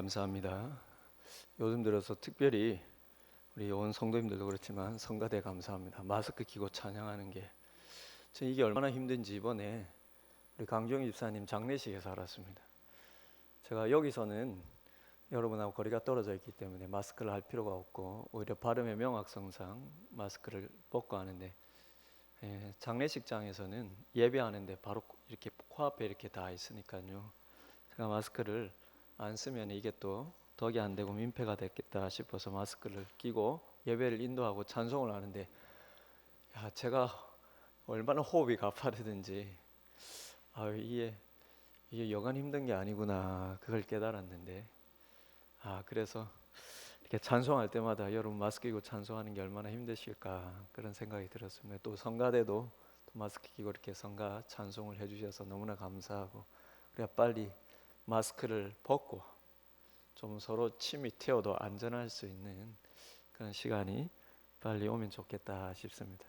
감사합니다. 요즘 들어서 특별히 우리 온 성도님들도 그렇지만 성가대 감사합니다. 마스크 끼고 찬양하는 게 이게 얼마나 힘든지 이번에 우리 강종희 집사님 장례식에서 알았습니다. 제가 여기서는 여러분하고 거리가 떨어져 있기 때문에 마스크를 할 필요가 없고 오히려 발음의 명확성상 마스크를 벗고 하는데, 장례식장에서는 예배하는데 바로 이렇게 코앞에 이렇게 다 있으니까요. 제가 마스크를 안 쓰면 이게 또 덕이 안 되고 민폐가 됐겠다 싶어서 마스크를 끼고 예배를 인도하고 찬송을 하는데, 제가 얼마나 호흡이 가파르든지 이게 여간 힘든 게 아니구나 그걸 깨달았는데, 그래서 이렇게 찬송할 때마다 여러분 마스크 끼고 찬송하는 게 얼마나 힘드실까 그런 생각이 들었습니다. 또 성가대도 또 마스크 끼고 이렇게 성가 찬송을 해주셔서 너무나 감사하고, 우리가 빨리 마스크를 벗고 좀 서로 침이 튀어도 안전할 수 있는 그런 시간이 빨리 오면 좋겠다 싶습니다.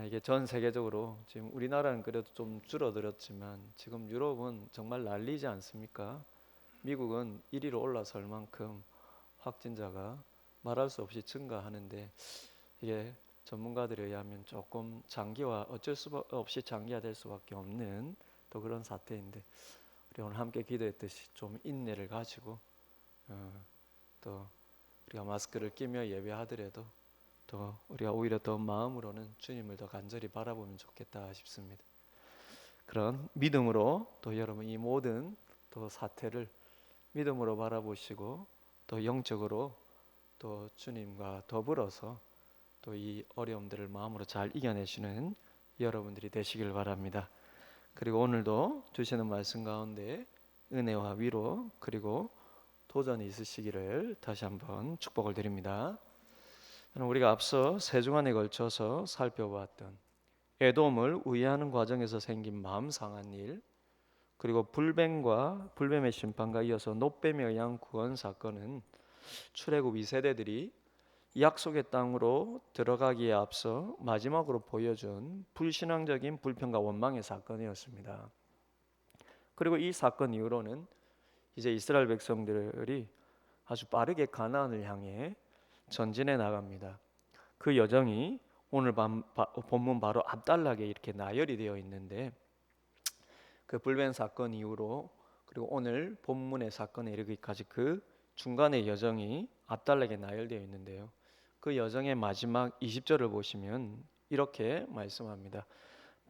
이게 전 세계적으로 지금 우리나라는 그래도 좀 줄어들었지만 지금 유럽은 정말 난리지 않습니까? 미국은 1위로 올라설 만큼 확진자가 말할 수 없이 증가하는데, 이게 전문가들에 의하면 조금 장기화, 어쩔 수 없이 장기화될 수밖에 없는 또 그런 사태인데, 우리 오늘 함께 기도했듯이 좀 인내를 가지고 또 우리가 마스크를 끼며 예배하더라도 또 우리가 오히려 더 마음으로는 주님을 더 간절히 바라보면 좋겠다 싶습니다. 그런 믿음으로 또 여러분 이 모든 또 사태를 믿음으로 바라보시고 또 영적으로 또 주님과 더불어서 또 이 어려움들을 마음으로 잘 이겨내시는 여러분들이 되시길 바랍니다. 그리고 오늘도 주시는 말씀 가운데 은혜와 위로 그리고 도전이 있으시기를 다시 한번 축복을 드립니다. 우리가 앞서 세 주간에 걸쳐서 살펴보았던 에돔을 우회하는 과정에서 생긴 마음 상한 일, 그리고 불뱀의 심판과 이어서 놋뱀에 의한 구원 사건은 출애굽 2세대들이 약속의 땅으로 들어가기에 앞서 마지막으로 보여준 불신앙적인 불평과 원망의 사건이었습니다. 그리고 이 사건 이후로는 이제 이스라엘 백성들이 아주 빠르게 가나안을 향해 전진해 나갑니다. 그 여정이 오늘 본문 바로 앞달락에 이렇게 나열이 되어 있는데, 그 불뱀 사건 이후로 그리고 오늘 본문의 사건에 이르기까지 그 중간의 여정이 앞달락에 나열되어 있는데요. 그 여정의 마지막 20절을 보시면 이렇게 말씀합니다.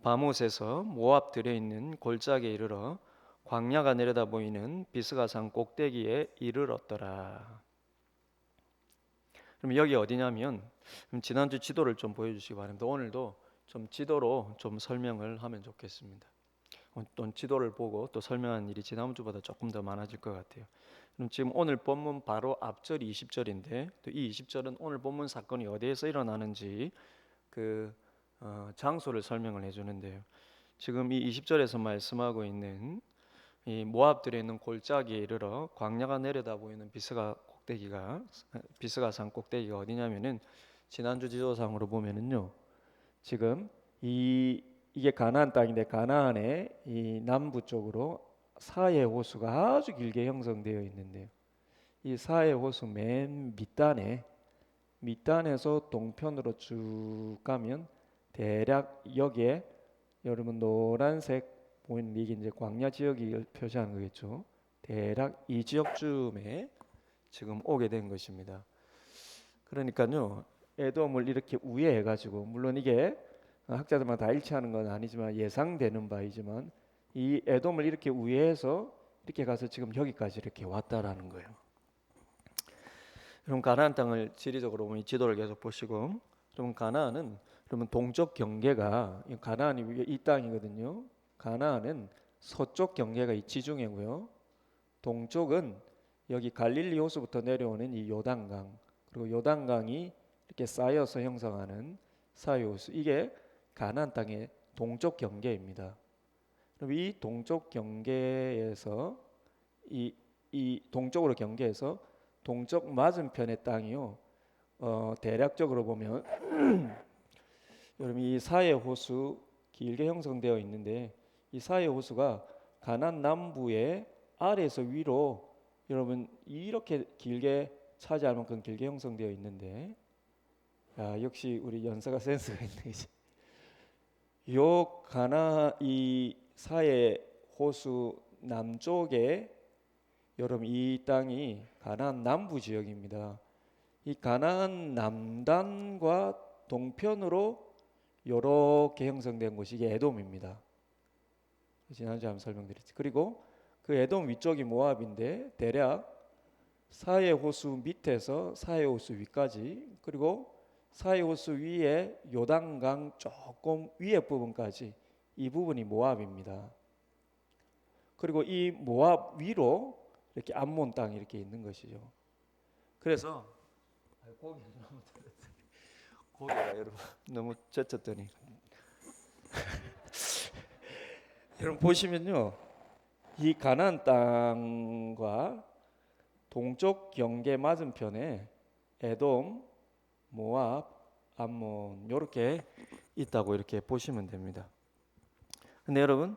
바못에서 모압 들에 있는 골짜기에 이르러 광야가 내려다 보이는 비스가산 꼭대기에 이르렀더라. 그럼 여기 어디냐면, 지난주 지도를 좀 보여주시기 바랍니다. 오늘도 좀 지도로 좀 설명을 하면 좋겠습니다. 또 지도를 보고 또 설명하는 일이 지난주보다 조금 더 많아질 것 같아요. 그럼 지금 오늘 본문 바로 앞절이 20절인데, 또 이 20절은 오늘 본문 사건이 어디에서 일어나는지 그 장소를 설명을 해주는데요. 지금 이 20절에서 말씀하고 있는 이 모압들에 있는 골짜기에 이르러 광야가 내려다 보이는 비스가산 꼭대기가 어디냐면은, 지난주 지도상으로 보면은요, 지금 이게 가나안 땅인데 가나안의 이 남부 쪽으로 사해 호수가 아주 길게 형성되어 있는데요. 이 사해 호수 맨 밑단에서 동편으로 쭉 가면 대략 여기에 여러분 노란색 보이는 이게 이제 광야 지역을 표시하는 거겠죠. 대략 이 지역쯤에 지금 오게 된 것입니다. 그러니까요, 에돔을 이렇게 우회해가지고, 물론 이게 학자들마다 다 일치하는 건 아니지만 예상되는 바이지만, 이 에돔을 이렇게 우회해서 이렇게 가서 지금 여기까지 이렇게 왔다라는 거예요. 그럼 가나안 땅을 지리적으로 보면 지도를 계속 보시고, 그럼 가나안은 그러면 동쪽 경계가, 가나안이 이 땅이거든요. 가나안은 서쪽 경계가 이 지중해고요. 동쪽은 여기 갈릴리 호수부터 내려오는 이 요단강, 그리고 요단강이 이렇게 쌓여서 형성하는 사해 호수, 이게 가나안 땅의 동쪽 경계입니다. 그럼 이 동쪽 경계에서 이 동쪽으로 경계해서 동쪽 맞은편의 땅이요. 대략적으로 보면 여러분 이 사해 호수 길게 형성되어 있는데, 이 사해 호수가 가나안 남부의 아래에서 위로 여러분 이렇게 길게 차지할 만큼 길게 형성되어 있는데, 야, 역시 우리 연사가 센스가 있네. 이제 요 가나 이 사해 호수 남쪽에, 여러분 이 땅이 가나안 남부 지역입니다. 이 가나안 남단과 동편으로 이렇게 형성된 곳이 이게 에돔입니다. 지난주에 한번 설명드렸지. 그리고 그 에돔 위쪽이 모압인데 대략 사해 호수 밑에서 사해 호수 위까지, 그리고 사해 호수 위에 요단강 조금 위에 부분까지, 이 부분이 모압입니다. 그리고 이 모압 위로 이렇게 암몬 땅이 이렇게 있는 것이죠. 그래서 고개가 여러분 너무 젖혔더니 여러분 보시면요, 이 가나안 땅과 동쪽 경계 맞은편에 에돔, 모압, 암몬 이렇게 있다고 이렇게 보시면 됩니다. 근데 여러분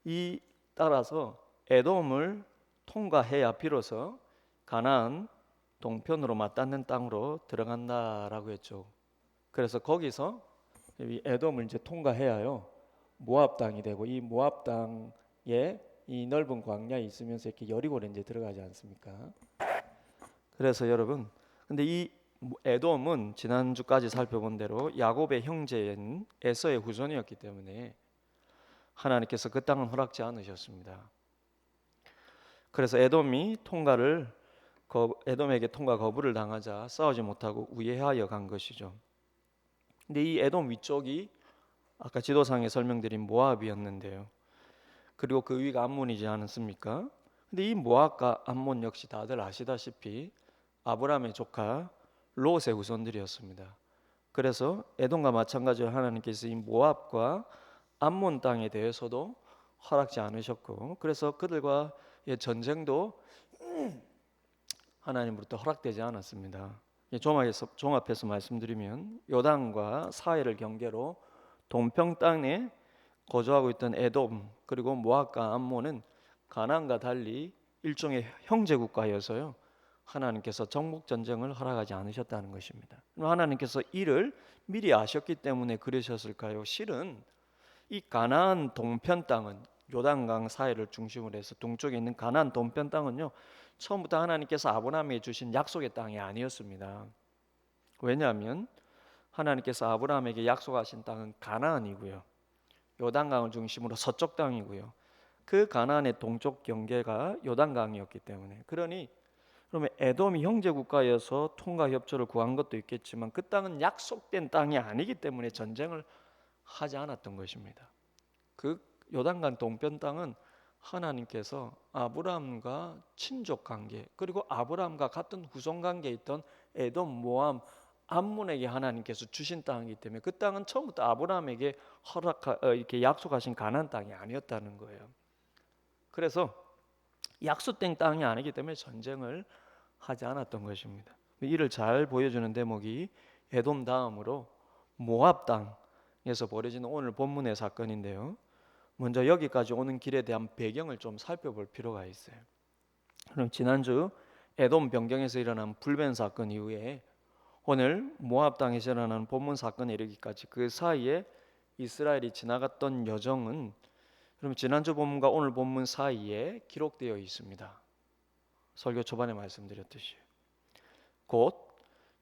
이 따라서 에돔을 통과해야 비로소 가나안 동편으로 맞닿는 땅으로 들어간다라고 했죠. 그래서 거기서 이 에돔을 이제 통과해야요 모압 땅이 되고, 이 모압 땅에 이 넓은 광야에 있으면서 이렇게 여리고에 이제 들어가지 않습니까? 그래서 여러분, 근데 이 에돔은 지난주까지 살펴본 대로 야곱의 형제인 에서의 후손이었기 때문에 하나님께서 그 땅은 허락지 않으셨습니다. 그래서 에돔에게 통과 거부를 당하자 싸우지 못하고 우회하여 간 것이죠. 근데 이 에돔 위쪽이 아까 지도상에 설명드린 모압이었는데요. 그리고 그 위가 암몬이지 않습니까? 근데 이 모압과 암몬 역시 다들 아시다시피 아브라함의 조카 롯의 후손들이었습니다. 그래서 에돔과 마찬가지로 하나님께서 이 모압과 암몬 땅에 대해서도 허락지 않으셨고, 그래서 그들과의 전쟁도 하나님으로부터 허락되지 않았습니다. 종합해서 말씀드리면 요단과 사해를 경계로 동평 땅에 거주하고 있던 에돔 그리고 모압과 암몬은 가나안과 달리 일종의 형제 국가여서요 하나님께서 정복 전쟁을 허락하지 않으셨다는 것입니다. 하나님께서 이를 미리 아셨기 때문에 그러셨을까요? 실은 이 가나안 동편 땅은 요단강 사해를 중심으로 해서 동쪽에 있는 가나안 동편 땅은요 처음부터 하나님께서 아브라함에게 주신 약속의 땅이 아니었습니다. 왜냐하면 하나님께서 아브라함에게 약속하신 땅은 가나안이고요, 요단강을 중심으로 서쪽 땅이고요, 그 가나안의 동쪽 경계가 요단강이었기 때문에, 그러니 그러면 에돔이 형제 국가여서 통과 협조를 구한 것도 있겠지만 그 땅은 약속된 땅이 아니기 때문에 전쟁을 하지 않았던 것입니다. 그 요단강 동편 땅은 하나님께서 아브라함과 친족 관계, 그리고 아브라함과 같은 후손 관계에 있던 에돔, 모압, 암몬에게 하나님께서 주신 땅이기 때문에 그 땅은 처음부터 아브라함에게 이렇게 약속하신 가나안 땅이 아니었다는 거예요. 그래서 약속된 땅이 아니기 때문에 전쟁을 하지 않았던 것입니다. 이를 잘 보여주는 대목이 에돔 다음으로 모압 땅에서 벌어지는 오늘 본문의 사건인데요. 먼저 여기까지 오는 길에 대한 배경을 좀 살펴볼 필요가 있어요. 그럼 지난주 에돔 변경에서 일어난 불변 사건 이후에 오늘 모압 땅에서 일어난 본문 사건에 이르기까지 그 사이에 이스라엘이 지나갔던 여정은 그럼 지난주 본문과 오늘 본문 사이에 기록되어 있습니다. 설교 초반에 말씀드렸듯이 곧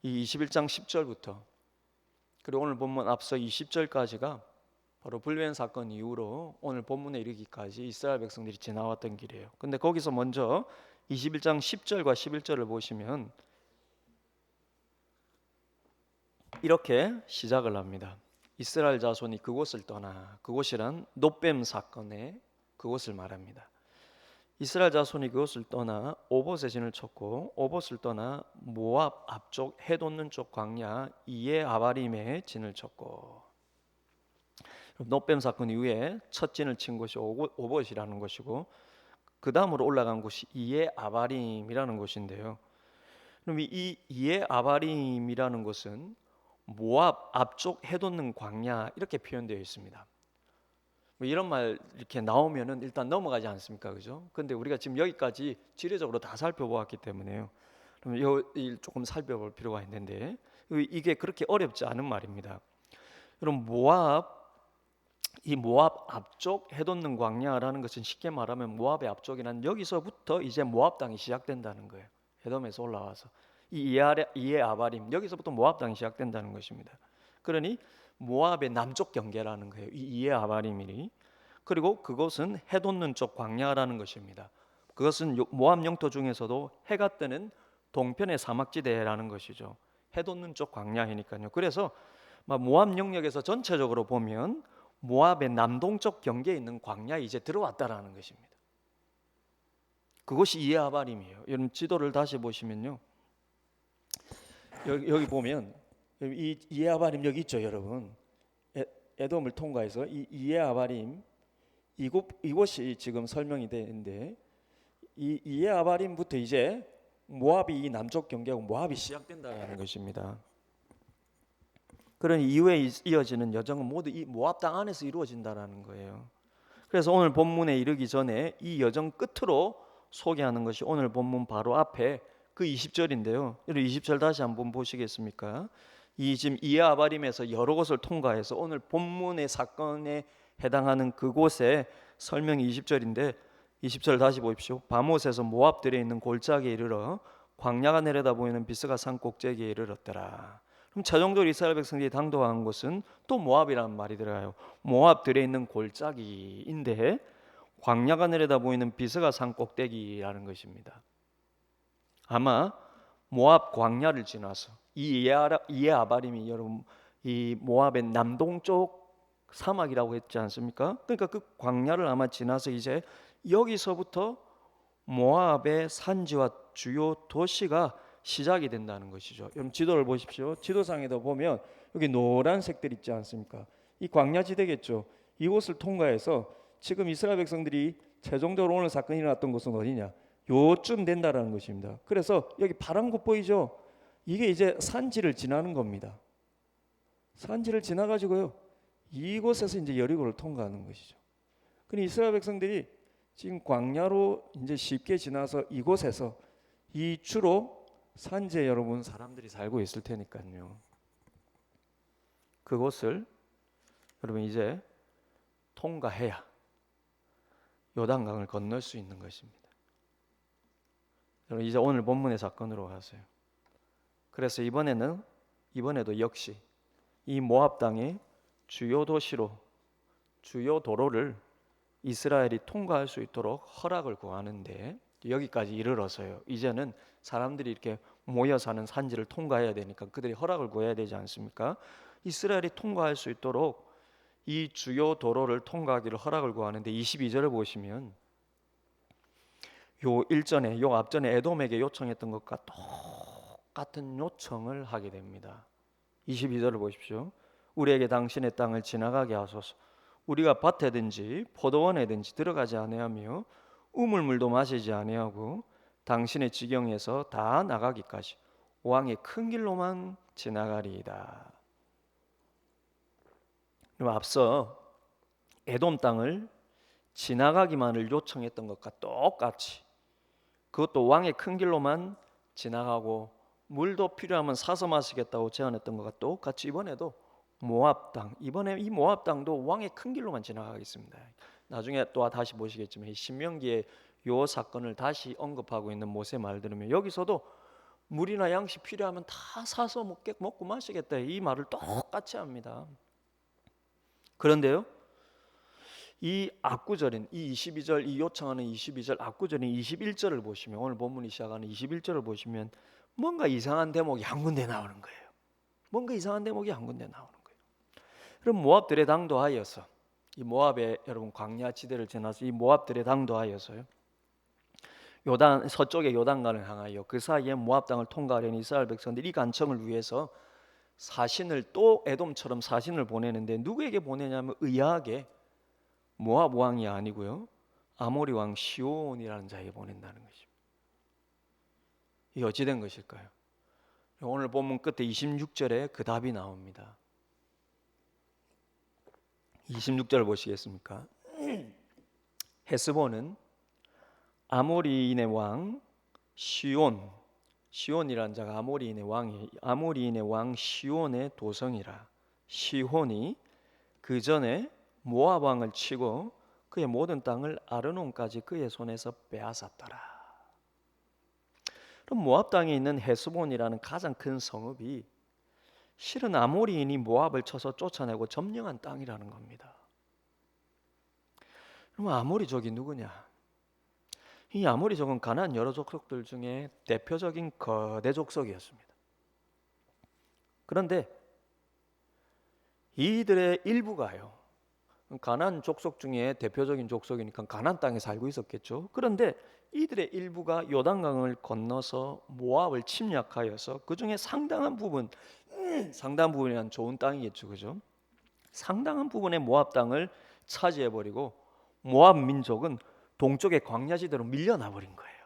이 21장 10절부터 그리고 오늘 본문 앞서 20절까지가 바로 불변 사건 이후로 오늘 본문에 이르기까지 이스라엘 백성들이 지나왔던 길이에요. 근데 거기서 먼저 21장 10절과 11절을 보시면 이렇게 시작을 합니다. 이스라엘 자손이 그곳을 떠나, 그곳이란 놋뱀 사건의 그곳을 말합니다. 이스라엘 자손이 그곳을 떠나 오봇에 진을 쳤고 오봇을 떠나 모압 앞쪽 해 돋는 쪽 광야 이에 아바림에 진을 쳤고, 놋뱀 사건 이후에 첫 진을 친 곳이 오봇이라는 것이고 그 다음으로 올라간 곳이 이에 아바림이라는 곳인데요. 그럼 이 이에 아바림이라는 곳은 모압 앞쪽 해 돋는 광야 이렇게 표현되어 있습니다. 뭐 이런 말 이렇게 나오면은 일단 넘어가지 않습니까, 그죠? 근데 우리가 지금 여기까지 지리적으로 다 살펴보았기 때문에요. 그럼 이 조금 살펴볼 필요가 있는데 이게 그렇게 어렵지 않은 말입니다. 그럼 이 모압 앞쪽 해돋는 광야라는 것은 쉽게 말하면 모압의 앞쪽이란 여기서부터 이제 모압 땅이 시작된다는 거예요. 에돔에서 올라와서 이에 아바림 여기서부터 모압 땅이 시작된다는 것입니다. 그러니 모압의 남쪽 경계라는 거예요. 이 이에 아바림이. 그리고 그것은 해돋는 쪽 광야라는 것입니다. 그것은 모압 영토 중에서도 해가 뜨는 동편의 사막지대라는 것이죠. 해돋는 쪽 광야이니까요. 그래서 모압 영역에서 전체적으로 보면 모압의 남동쪽 경계에 있는 광야에 이제 들어왔다라는 것입니다. 그것이 이에아바림이에요. 여러분 지도를 다시 보시면요. 여기 보면 이 이에아바림 여기 있죠, 여러분. 에돔을 통과해서 이 이에아바림 이곳이 지금 설명이 되는데 이 이에아바림부터 이제 모압이 이 남쪽 경계하고 모압이 시작된다는 것입니다. 그런 이후에 이어지는 여정은 모두 이 모압 땅 안에서 이루어진다라는 거예요. 그래서 오늘 본문에 이르기 전에 이 여정 끝으로 소개하는 것이 오늘 본문 바로 앞에 그 20절인데요. 20절 다시 한번 보시겠습니까? 이 지금 이에아바림에서 여러 곳을 통과해서 오늘 본문의 사건에 해당하는 그곳의 설명이 20절인데 20절 다시 보십시오. 바못에서 모압들에 있는 골짜기에 이르러 광야가 내려다 보이는 비스가 산 꼭대기에 이르렀더라. 그럼 최종적으로 이스라엘 백성들이 당도한 곳은 또 모압이라는 말이 들어가요. 모압들에 있는 골짜기인데 광야가 내려다 보이는 비스가 산 꼭대기라는 것입니다. 아마 모압 광야를 지나서 이 이에아바림이 여러분 이 모압의 남동쪽 사막이라고 했지 않습니까? 그러니까 그 광야를 아마 지나서 이제 여기서부터 모압의 산지와 주요 도시가 시작이 된다는 것이죠. 여러분 지도를 보십시오. 지도상에도 보면 여기 노란색들 있지 않습니까? 이 광야지대겠죠. 이곳을 통과해서 지금 이스라엘 백성들이 최종적으로 오늘 사건이 일어났던 곳은 어디냐? 요쯤 된다라는 것입니다. 그래서 여기 파란 곳 보이죠? 이게 이제 산지를 지나는 겁니다. 산지를 지나가지고요. 이곳에서 이제 여리고를 통과하는 것이죠. 그러니 이스라엘 백성들이 지금 광야로 이제 쉽게 지나서 이곳에서 이 주로 산지에 여러분 사람들이 살고 있을 테니까요. 그곳을 여러분 이제 통과해야 요단강을 건널 수 있는 것입니다. 여러분 이제 오늘 본문의 사건으로 가세요. 그래서 이번에도 역시 이 모압 땅의 주요 도시로 주요 도로를 이스라엘이 통과할 수 있도록 허락을 구하는데 여기까지 이르러서요. 이제는 사람들이 이렇게 모여 사는 산지를 통과해야 되니까 그들이 허락을 구해야 되지 않습니까? 이스라엘이 통과할 수 있도록 이 주요 도로를 통과하기를 허락을 구하는데 22절을 보시면 요 앞전에 에돔에게 요청했던 것과 똑같은 요청을 하게 됩니다. 22절을 보십시오. 우리에게 당신의 땅을 지나가게 하소서. 우리가 밭에든지 포도원에든지 들어가지 아니하며 우물물도 마시지 아니하고 당신의 지경에서 다 나가기까지 왕의 큰 길로만 지나가리이다. 그럼 앞서 에돔 땅을 지나가기만을 요청했던 것과 똑같이 그것도 왕의 큰 길로만 지나가고 물도 필요하면 사서 마시겠다고 제안했던 것과 똑같이 이번에도 모압 땅, 이번에 이 모압 땅도 왕의 큰 길로만 지나가겠습니다. 나중에 또 다시 보시겠지만 신명기에 요 사건을 다시 언급하고 있는 모세 말 들으면 여기서도 물이나 양식 필요하면 다 사서 먹고 마시겠다 이 말을 똑같이 합니다. 그런데요, 이 앞구절인 이 22절 이 요청하는 22절 앞구절인 21절을 보시면 오늘 본문이 시작하는 21절을 보시면 뭔가 이상한 대목이 한 군데 나오는 거예요. 뭔가 이상한 대목이 한 군데 나오는 거예요. 그럼 모압들의 당도하여서 이 모압의 여러분 광야 지대를 지나서 이 모압들의 당도하여서요. 서쪽의 요단강을 향하여 그 사이에 모압 땅을 통과하려는 이스라엘 백성들이 이 간청을 위해서 사신을 또 에돔처럼 사신을 보내는데 누구에게 보내냐면 의아하게 모압 왕이 아니고요. 아모리 왕 시온이라는 자에게 보낸다는 것입니다. 이게 어찌 된 것일까요? 오늘 본문 끝에 26절에 그 답이 나옵니다. 26절 보시겠습니까? 헤스본은 아모리인의 왕 시온이라는 자가 아모리인의 왕 시온의 도성이라. 시온이 그 전에 모압 왕을 치고 그의 모든 땅을 아르논까지 그의 손에서 빼앗았더라. 그럼 모압 땅에 있는 헤스본이라는 가장 큰 성읍이 실은 아모리인이 모압을 쳐서 쫓아내고 점령한 땅이라는 겁니다. 그럼 아모리족이 누구냐? 이 아모리족은 가나안 여러 족속들 중에 대표적인 거대 족속이었습니다. 그런데 이들의 일부가요, 가나안 족속 중에 대표적인 족속이니까 가나안 땅에 살고 있었겠죠. 그런데 이들의 일부가 요단강을 건너서 모압을 침략하여서 그 중에 상당한 부분이란 좋은 땅이겠죠, 그죠? 상당한 부분의 모압 땅을 차지해버리고 모압 민족은 동쪽의 광야지대로 밀려나 버린 거예요.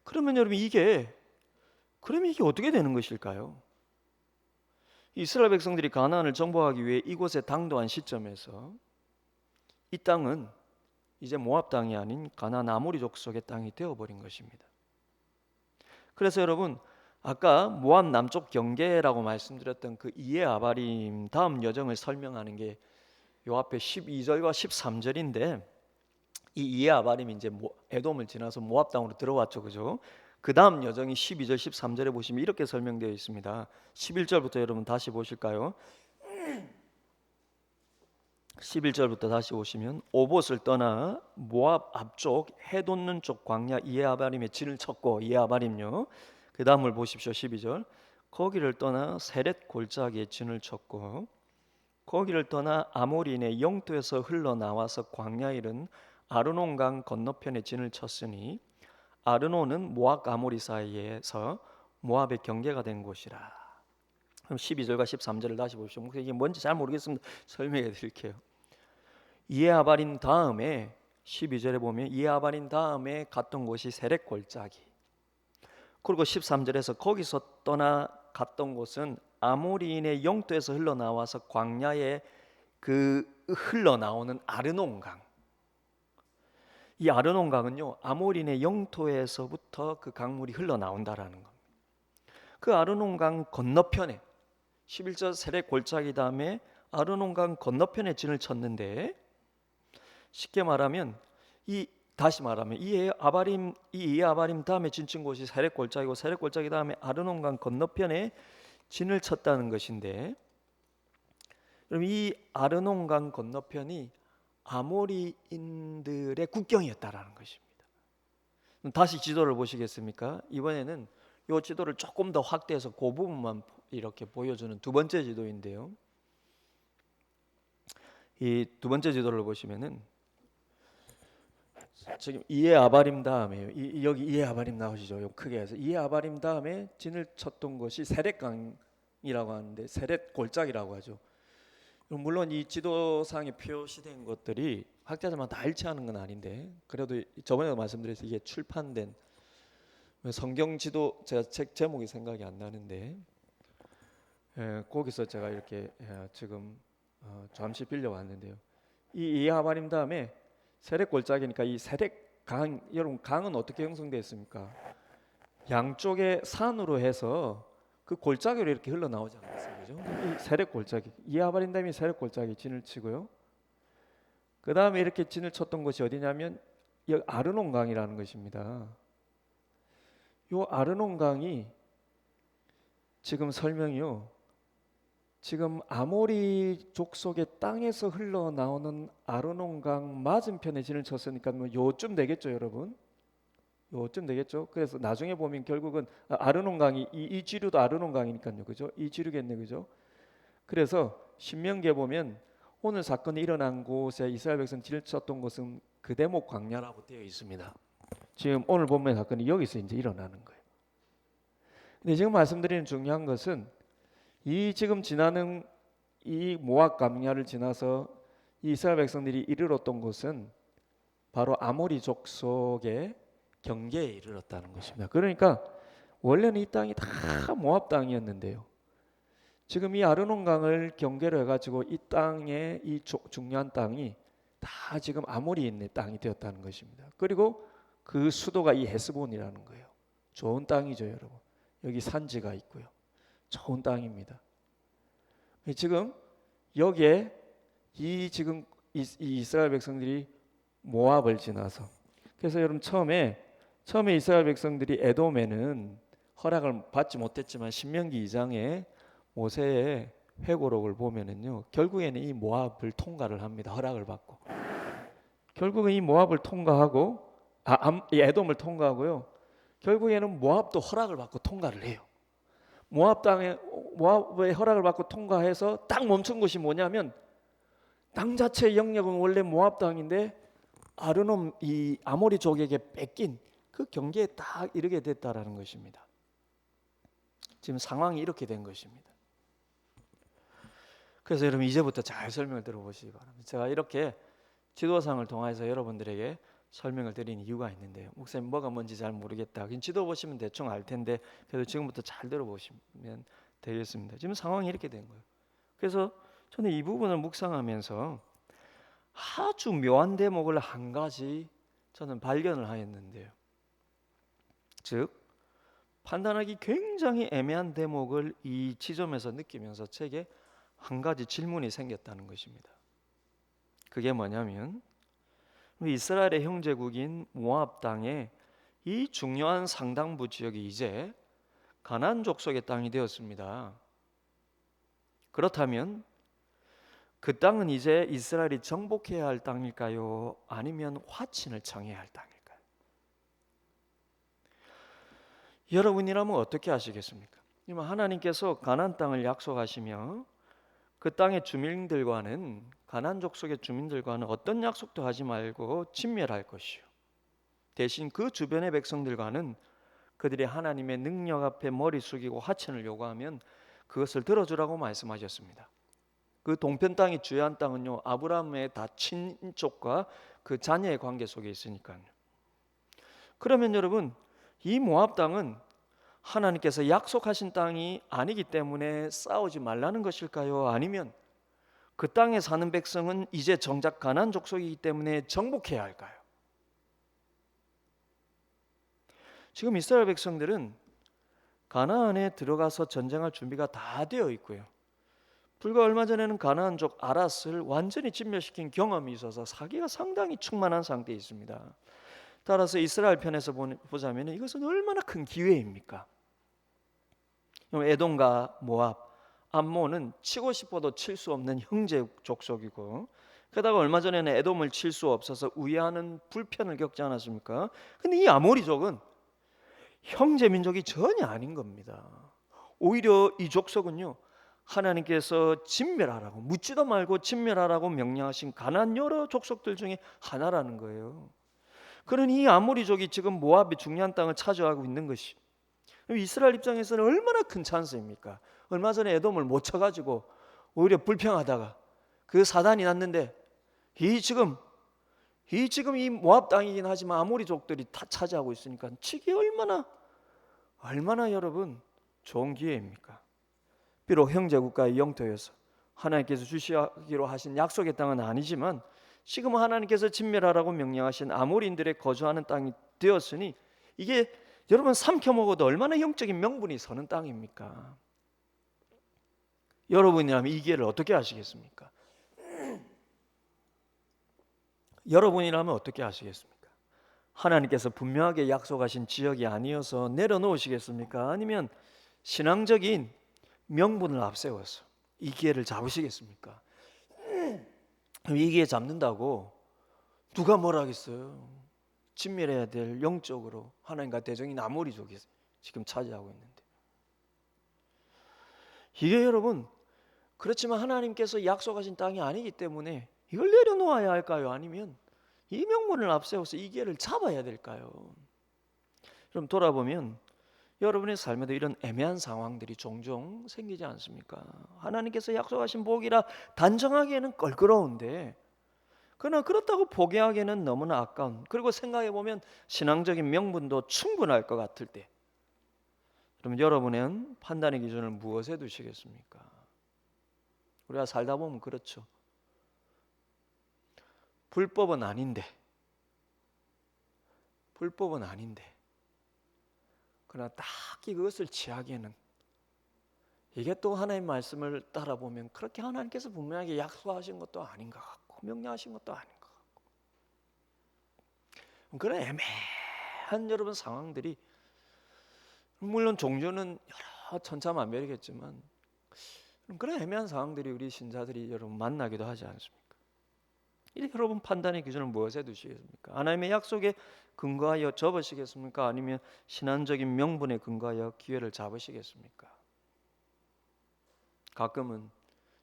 그러면 여러분 이게 어떻게 되는 것일까요? 이스라엘 백성들이 가나안을 정복하기 위해 이곳에 당도한 시점에서 이 땅은 이제 모압 땅이 아닌 가나안 아모리 족속의 땅이 되어버린 것입니다. 그래서 여러분 아까 모압 남쪽 경계라고 말씀드렸던 그 이에 아바림 다음 여정을 설명하는 게 요 앞에 12절과 13절인데 이 이에 아바림이 이제 에돔을 지나서 모압 땅으로 들어왔죠, 그죠? 그 다음 여정이 12절 13절에 보시면 이렇게 설명되어 있습니다. 11절부터 여러분 다시 보실까요? 11절부터 다시 보시면 오봇을 떠나 모압 앞쪽 해 돋는 쪽 광야 이에 아바림에 진을 쳤고, 이에 아바림요. 그 다음을 보십시오. 12절 거기를 떠나 세렛 골짜기에 진을 쳤고 거기를 떠나 아모리인의 영토에서 흘러나와서 광야에 이른 아르논강 건너편에 진을 쳤으니 아르논은 모압 아모리 사이에서 모압의 경계가 된 곳이라. 그럼 12절과 13절을 다시 보십시오. 이게 뭔지 잘 모르겠습니다. 설명해 드릴게요. 이에 아바린 다음에 12절에 보면 이에 아바린 다음에 갔던 곳이 세렛 골짜기. 그리고 13절에서 거기서 떠나 갔던 곳은 아모리인의 영토에서 흘러나와서 광야에 그 흘러나오는 아르논강. 이 아르논강은요 아모리인의 영토에서부터 그 강물이 흘러나온다라는 겁니다. 그 아르논강 건너편에 11절 세렛 골짜기 다음에 아르논강 건너편에 진을 쳤는데, 쉽게 말하면 다시 말하면 이에 아바림 다음에 진친 곳이 세렛 골짜기고 세렛 골짜기 다음에 아르논강 건너편에 진을 쳤다는 것인데, 그럼 이 아르논강 건너편이 아모리인들의 국경이었다라는 것입니다. 다시 지도를 보시겠습니까? 이번에는 이 지도를 조금 더 확대해서 그 부분만 이렇게 보여주는 두 번째 지도인데요. 이 두 번째 지도를 보시면은 지금 이에 아바림 다음에 여기 이에 아바림 나오시죠? 크게 해서 이에 아바림 다음에 진을 쳤던 것이 세렛강이라고 하는데 세렛 골짜기라고 하죠. 물론 이 지도상에 표시된 것들이 학자들만 다 일치하는 건 아닌데, 그래도 저번에도 말씀드렸듯이 이게 출판된 성경 지도, 제가 책 제목이 생각이 안 나는데 거기서 제가 이렇게 지금 잠시 빌려왔는데요. 이 이에 아바림 다음에 세렛 골짜기니까 이 세렛 강, 여러분 강은 어떻게 형성되었습니까? 양쪽에 산으로 해서 그 골짜기로 이렇게 흘러나오지 않았어요, 그죠? 이 세렛 골짜기, 이에 아바림 다음에 세렛 골짜기 진을 치고요. 그 다음에 이렇게 진을 쳤던 곳이 어디냐면 이 아르논강이라는 것입니다. 이 아르논강이 지금 설명이요. 지금 아모리 족속의 땅에서 흘러나오는 아르논강 맞은편에 진을 쳤으니까 뭐 요쯤 되겠죠, 여러분? 요쯤 되겠죠. 그래서 나중에 보면 결국은 아르논강이 이 지류도 아르논강이니까요, 그죠? 이 지류겠네, 그죠? 그래서 신명기에 보면 오늘 사건이 일어난 곳에 이스라엘 백성 진을 쳤던 곳은 그대목 광야라고 되어 있습니다. 지금 오늘 본문의 사건이 여기서 이제 일어나는 거예요. 근데 지금 말씀드리는 중요한 것은 이 지금 지나는 이 모압 광야를 지나서 이 이스라엘 백성들이 이르렀던 곳은 바로 아모리 족속의 경계에 이르렀다는 것입니다. 그러니까 원래는 이 땅이 다 모압 땅이었는데요, 지금 이 아르논강을 경계로 해가지고 이 땅에 이 중요한 땅이 다 지금 아모리 있는 땅이 되었다는 것입니다. 그리고 그 수도가 이 헤스본이라는 거예요. 좋은 땅이죠, 여러분. 여기 산지가 있고요. 좋은 땅입니다. 지금 여기에 이 지금 이 이스라엘 백성들이 모압을 지나서, 그래서 여러분 처음에 이스라엘 백성들이 에돔에는 허락을 받지 못했지만 신명기 2장에 모세의 회고록을 보면은요, 결국에는 이 모압을 통과를 합니다. 허락을 받고 결국은 이 모압을 통과하고 이 에돔을 통과하고요, 결국에는 모압도 허락을 받고 통과를 해요. 모압의 허락을 받고 통과해서 딱 멈춘 곳이 뭐냐면, 땅 자체의 영역은 원래 모압 땅인데 아르논 이 아모리족에게 뺏긴 그 경계에 딱 이르게 됐다라는 것입니다. 지금 상황이 이렇게 된 것입니다. 그래서 여러분 이제부터 잘 설명을 들어보시기 바랍니다. 제가 이렇게 지도상을 통해서 여러분들에게 설명을 드린 이유가 있는데요. 목사님 뭐가 뭔지 잘 모르겠다. 그냥 지도 보시면 대충 알 텐데 그래도 지금부터 잘 들어보시면 되겠습니다. 지금 상황이 이렇게 된 거예요. 그래서 저는 이 부분을 묵상하면서 아주 묘한 대목을 한 가지 저는 발견을 하였는데요. 즉 판단하기 굉장히 애매한 대목을 이 지점에서 느끼면서 제게 한 가지 질문이 생겼다는 것입니다. 그게 뭐냐면, 이스라엘의 형제국인 모압 땅에 이 중요한 상당부 지역이 이제 가나안 족속의 땅이 되었습니다. 그렇다면 그 땅은 이제 이스라엘이 정복해야 할 땅일까요? 아니면 화친을 청해야 할 땅일까요? 여러분이라면 어떻게 하시겠습니까? 하나님께서 가나안 땅을 약속하시며 그 땅의 주민들과는, 가나안 족속의 주민들과는 어떤 약속도 하지 말고 진멸할 것이요, 대신 그 주변의 백성들과는 그들이 하나님의 능력 앞에 머리 숙이고 하천을 요구하면 그것을 들어주라고 말씀하셨습니다. 그 동편 땅이 주요한 땅은요, 아브라함의 다 친족과 그 자녀의 관계 속에 있으니까요. 그러면 여러분, 이 모압 땅은 하나님께서 약속하신 땅이 아니기 때문에 싸우지 말라는 것일까요? 아니면 그 땅에 사는 백성은 이제 정작 가나안 족속이기 때문에 정복해야 할까요? 지금 이스라엘 백성들은 가나안에 들어가서 전쟁할 준비가 다 되어 있고요, 불과 얼마 전에는 가나안족 아랏을 완전히 진멸시킨 경험이 있어서 사기가 상당히 충만한 상태에 있습니다. 따라서 이스라엘 편에서 보자면 이것은 얼마나 큰 기회입니까? 에돔과 모압, 암몬은 치고 싶어도 칠 수 없는 형제 족속이고, 게다가 얼마 전에는 에돔을 칠 수 없어서 우회하는 불편을 겪지 않았습니까? 근데 이 아모리족은 형제 민족이 전혀 아닌 겁니다. 오히려 이 족속은요, 하나님께서 진멸하라고, 묻지도 말고 진멸하라고 명령하신 가나안 여러 족속들 중에 하나라는 거예요. 그러니 이 아모리족이 지금 모압의 중요한 땅을 차지하고 있는 것이 이스라엘 입장에서는 얼마나 큰 찬스입니까? 얼마 전에 에돔을 못 쳐가지고 오히려 불평하다가 그 사단이 났는데, 이 지금 이 모압 땅이긴 하지만 아모리족들이 다 차지하고 있으니까 치기 얼마나 여러분 좋은 기회입니까? 비록 형제 국가의 영토여서 하나님께서 주시기로 하신 약속의 땅은 아니지만 지금은 하나님께서 진멸하라고 명령하신 아모리인들의 거주하는 땅이 되었으니 이게 여러분 삼켜 먹어도 얼마나 영적인 명분이 서는 땅입니까? 여러분이라면 이 기회를 어떻게 하시겠습니까? 여러분이라면 어떻게 하시겠습니까? 하나님께서 분명하게 약속하신 지역이 아니어서 내려놓으시겠습니까? 아니면 신앙적인 명분을 앞세워서 이 기회를 잡으시겠습니까? 이 기회 잡는다고 누가 뭐라 하겠어요? 진멸해야 될 영적으로 하나님과 대적인 아모리족이 지금 차지하고 있는데, 이게 여러분 그렇지만 하나님께서 약속하신 땅이 아니기 때문에 이걸 내려놓아야 할까요? 아니면 이 명분을 앞세워서 이 기회를 잡아야 될까요? 그럼 돌아보면 여러분의 삶에도 이런 애매한 상황들이 종종 생기지 않습니까? 하나님께서 약속하신 복이라 단정하기에는 껄끄러운데, 그러나 그렇다고 포기하기에는 너무나 아까운, 그리고 생각해보면 신앙적인 명분도 충분할 것 같을 때, 그럼 여러분은 판단의 기준을 무엇에 두시겠습니까? 우리가 살다 보면 그렇죠. 불법은 아닌데 그러나 딱히 그것을 취하기에는, 이게 또 하나님의 말씀을 따라보면 그렇게 하나님께서 분명하게 약속하신 것도 아닌 것 같고 명령하신 것도 아닌 것 같고, 그런 애매한 여러분 상황들이, 물론 종교는 여러 천차만별이겠지만 그런 애매한 상황들이 우리 신자들이 여러분 만나기도 하지 않습니까? 이 여러분 판단의 기준을 무엇에 두시겠습니까? 하나님의 약속에 근거하여 접으시겠습니까? 아니면 신앙적인 명분에 근거하여 기회를 잡으시겠습니까? 가끔은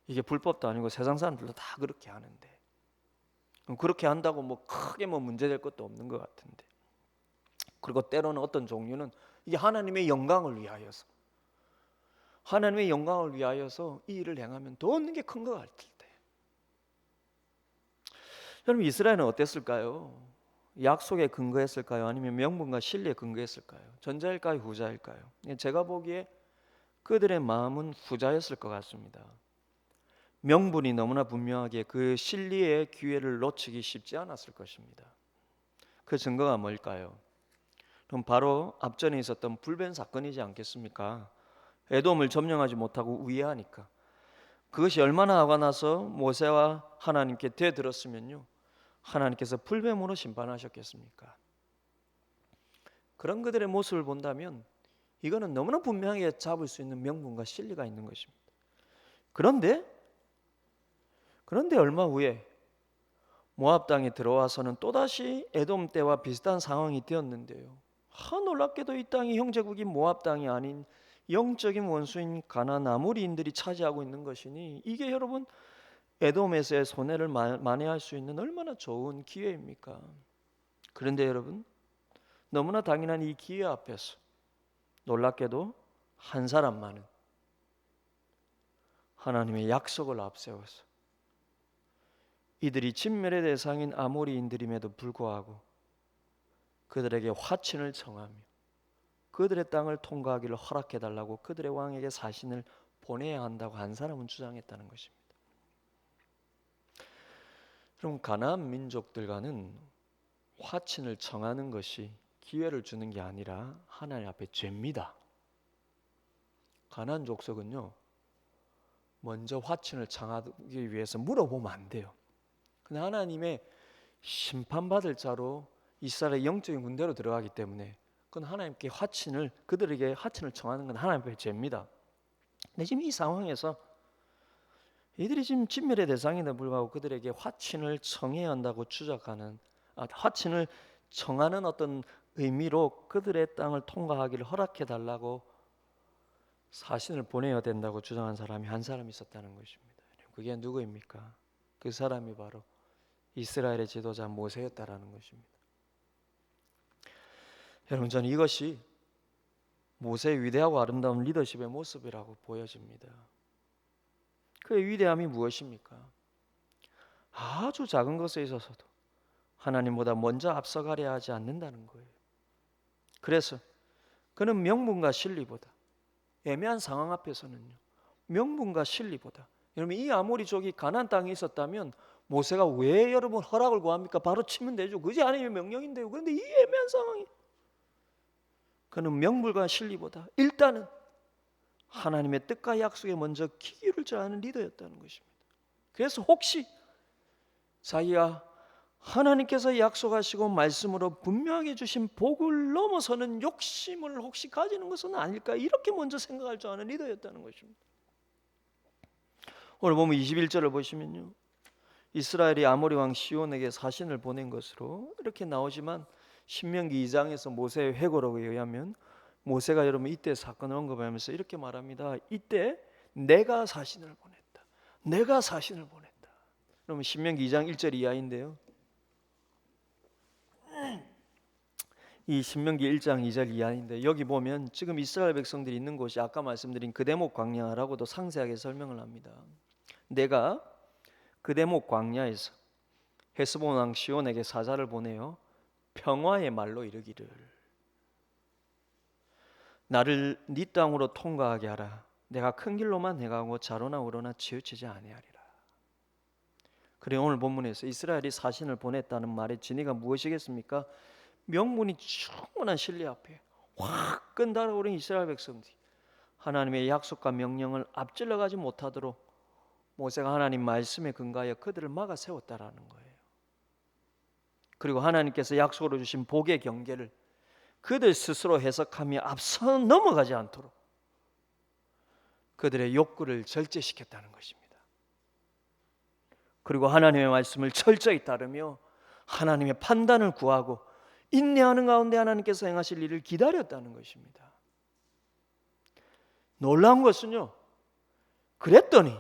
이게 불법도 아니고 세상 사람들도 다 그렇게 하는데, 그렇게 한다고 뭐 크게 뭐 문제될 것도 없는 것 같은데, 그리고 때로는 어떤 종류는 이게 하나님의 영광을 위하여서 이 일을 행하면 더 얻는 게 큰 것 같을 때, 여러분 이스라엘은 어땠을까요? 약속에 근거했을까요? 아니면 명분과 진리에 근거했을까요? 전자일까요? 후자일까요? 제가 보기에 그들의 마음은 후자였을 것 같습니다. 명분이 너무나 분명하게 그 진리의 기회를 놓치기 쉽지 않았을 것입니다. 그 증거가 뭘까요? 그럼 바로 앞전에 있었던 불변 사건이지 않겠습니까? 에돔을 점령하지 못하고 우회하니까, 그것이 얼마나 화가 나서 모세와 하나님께 되들었으면요, 하나님께서 불뱀으로 심판하셨겠습니까? 그런 그들의 모습을 본다면 이거는 너무나 분명하게 잡을 수 있는 명분과 진리가 있는 것입니다. 그런데 얼마 후에 모압 땅에 들어와서는 또다시 에돔 때와 비슷한 상황이 되었는데요, 놀랍게도 이 땅이 형제국인 모압 땅이 아닌 영적인 원수인 가나안 아모리인들이 차지하고 있는 것이니, 이게 여러분 에돔에서의 손해를 만회할 수 있는 얼마나 좋은 기회입니까? 그런데 여러분, 너무나 당연한 이 기회 앞에서 놀랍게도 한 사람만은 하나님의 약속을 앞세워서 이들이 진멸의 대상인 아모리인들임에도 불구하고 그들에게 화친을 청하며 그들의 땅을 통과하기를 허락해달라고 그들의 왕에게 사신을 보내야 한다고 한 사람은 주장했다는 것입니다. 그럼 가나안 민족들과는 화친을 청하는 것이 기회를 주는 게 아니라 하나님 앞에 죄입니다. 가나안 족속은요, 먼저 화친을 청하기 위해서 물어보면 안 돼요. 근데 하나님의 심판받을 자로 이스라엘의 영적인 군대로 들어가기 때문에 그건 하나님께 그들에게 화친을 청하는 건 하나님의 죄입니다. 근데 지금 이 상황에서 이들이 지금 진멸의 대상임에도 불구하고 그들에게 화친을 청해야 한다고 주장하는, 화친을 청하는 어떤 의미로 그들의 땅을 통과하기를 허락해달라고 사신을 보내야 된다고 주장한 사람이 한 사람 있었다는 것입니다. 그게 누구입니까? 그 사람이 바로 이스라엘의 지도자 모세였다라는 것입니다. 여러분, 저는 이것이 모세의 위대하고 아름다운 리더십의 모습이라고 보여집니다. 그의 위대함이 무엇입니까? 아주 작은 것에 있어서도 하나님보다 먼저 앞서가려 하지 않는다는 거예요. 그래서 그는 명분과 진리보다, 애매한 상황 앞에서는요, 명분과 진리보다, 여러분 이 아모리족이 가나안 땅에 있었다면 모세가 왜 여러분 허락을 구합니까? 바로 치면 되죠. 그지 아니면 명령인데요. 그런데 이 애매한 상황이, 그는 명분과 진리보다 일단은 하나님의 뜻과 약속에 먼저 기회를 저하는 리더였다는 것입니다. 그래서 혹시 자기가 하나님께서 약속하시고 말씀으로 분명하게 주신 복을 넘어서는 욕심을 혹시 가지는 것은 아닐까, 이렇게 먼저 생각할 줄 아는 리더였다는 것입니다. 오늘 보면 21절을 보시면요, 이스라엘이 아모리 왕 시온에게 사신을 보낸 것으로 이렇게 나오지만 신명기 2장에서 모세의 회고록에 의하면 모세가 여러분 이때 사건을 언급하면서 이렇게 말합니다. 이때 내가 사신을 보냈다. 내가 사신을 보냈다. 그러면 신명기 2장 1절 이하인데요, 이 신명기 1장 2절 이하인데, 여기 보면 지금 이스라엘 백성들이 있는 곳이 아까 말씀드린 그대목 광야라고도 상세하게 설명을 합니다. 내가 그대목 광야에서 헤스본 왕 시온에게 사자를 보내어 평화의 말로 이르기를, 나를 네 땅으로 통과하게 하라. 내가 큰 길로만 행하고 좌로나 우로나 치우치지 아니하리라. 그래 오늘 본문에서 이스라엘이 사신을 보냈다는 말의 진위가 무엇이겠습니까? 명분이 충분한 진리 앞에 화끈 달아오른 이스라엘 백성들이 하나님의 약속과 명령을 앞질러 가지 못하도록 모세가 하나님 말씀에 근거하여 그들을 막아 세웠다라는 거예요. 그리고 하나님께서 약속으로 주신 복의 경계를 그들 스스로 해석하며 앞서 넘어가지 않도록 그들의 욕구를 절제시켰다는 것입니다. 그리고 하나님의 말씀을 철저히 따르며 하나님의 판단을 구하고 인내하는 가운데 하나님께서 행하실 일을 기다렸다는 것입니다. 놀라운 것은요, 그랬더니